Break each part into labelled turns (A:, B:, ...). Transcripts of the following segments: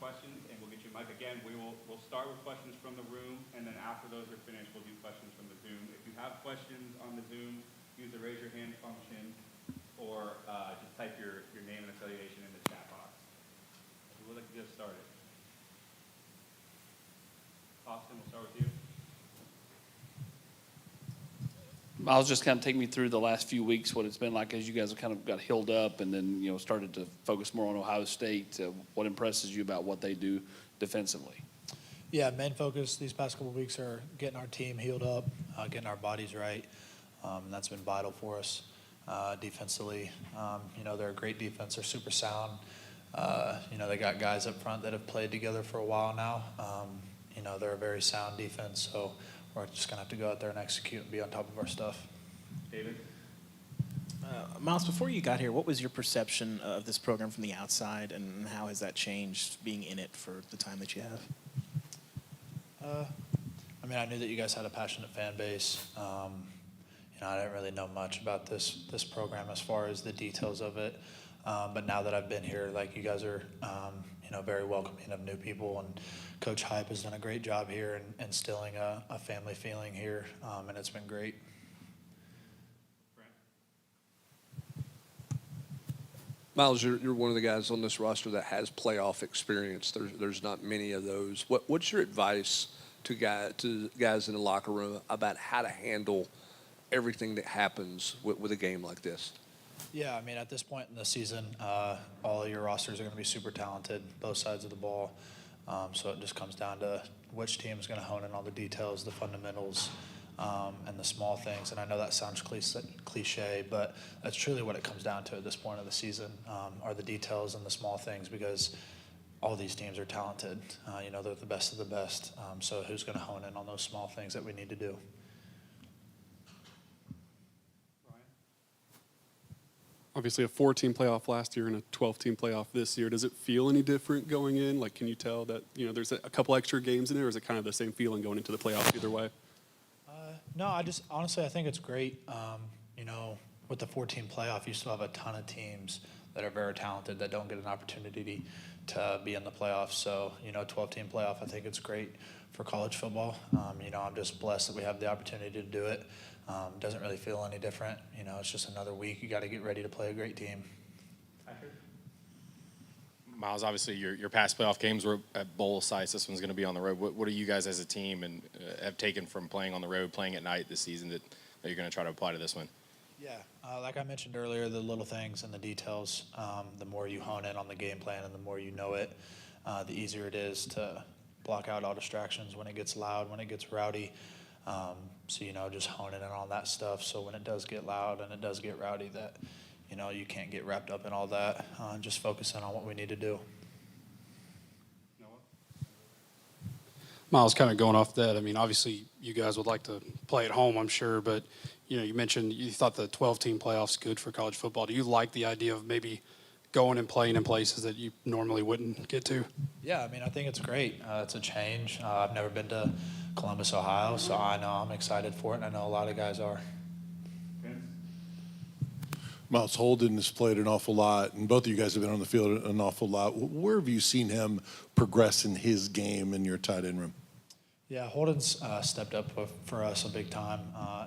A: questions, and we'll get you a mic. Again, we'll start with questions from the room, and then after those are finished, we'll do questions from the Zoom. If you have questions on the Zoom, use the raise your hand function, or just type your name and affiliation in the chat box. We'll get started. Austin, we'll start with you.
B: Miles, just kind of take me through the last few weeks, what it's been like as you guys have kind of got healed up and then, started to focus more on Ohio State. What impresses you about what they do defensively?
C: Yeah, main focus these past couple of weeks are getting our team healed up, getting our bodies right. And that's been vital for us defensively. They're a great defense. They're super sound. They got guys up front that have played together for a while now. They're a very sound defense, so we're just going to have to go out there and execute and be on top of our stuff.
A: David?
D: Miles, before you got here, what was your perception of this program from the outside, and how has that changed being in it for the time that you have?
C: I knew that you guys had a passionate fan base. I didn't really know much about this program as far as the details of it. But now that I've been here, you guys are, very welcoming of new people, and Coach Hype has done a great job here in instilling a family feeling here, and it's been great.
E: Miles, you're one of the guys on this roster that has playoff experience. There's not many of those. What's your advice to guys in the locker room about how to handle everything that happens with a game like this?
C: Yeah, at this point in the season, all of your rosters are going to be super talented, both sides of the ball. So it just comes down to which team is going to hone in on the details, the fundamentals, and the small things. And I know that sounds cliche, but that's truly what it comes down to at this point of the season, are the details and the small things, because all these teams are talented. They're the best of the best. So who's going to hone in on those small things that we need to do?
F: Obviously a 4-team playoff last year and a 12-team playoff this year. Does it feel any different going in? Can you tell that, there's a couple extra games in there, or is it kind of the same feeling going into the playoffs either way?
C: No, honestly, I think it's great. With the 4-team playoff, you still have a ton of teams that are very talented that don't get an opportunity to be in the playoffs. So, 12-team playoff, I think it's great for college football. I'm just blessed that we have the opportunity to do it. Doesn't really feel any different. It's just another week. You got to get ready to play a great team.
G: Miles, obviously your past playoff games were at bowl sites. This one's going to be on the road. What do you guys as a team and have taken from playing on the road, playing at night this season that you're going to try to apply to this one?
C: Yeah, like I mentioned earlier, the little things and the details, the more you hone in on the game plan and the more you know it, the easier it is to block out all distractions when it gets loud, when it gets rowdy. So, just honing in on that stuff, so when it does get loud and it does get rowdy, that, you can't get wrapped up in all that. Just focusing on what we need to do.
H: Miles, kind of going off that, obviously you guys would like to play at home, I'm sure, but, you mentioned you thought the 12-team playoff's good for college football. Do you like the idea of maybe going and playing in places that you normally wouldn't get to?
C: Yeah, I think it's great. It's a change. I've never been to Columbus, Ohio, so I know I'm excited for it, and I know a lot of guys are.
I: Miles Holden has played an awful lot, and both of you guys have been on the field an awful lot. Where have you seen him progress in his game in your tight end room?
C: Yeah, Holden's stepped up for us a big time,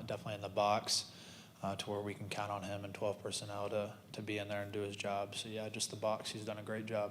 C: definitely in the box, to where we can count on him and 12 personnel to be in there and do his job. So, yeah, just the box, he's done a great job.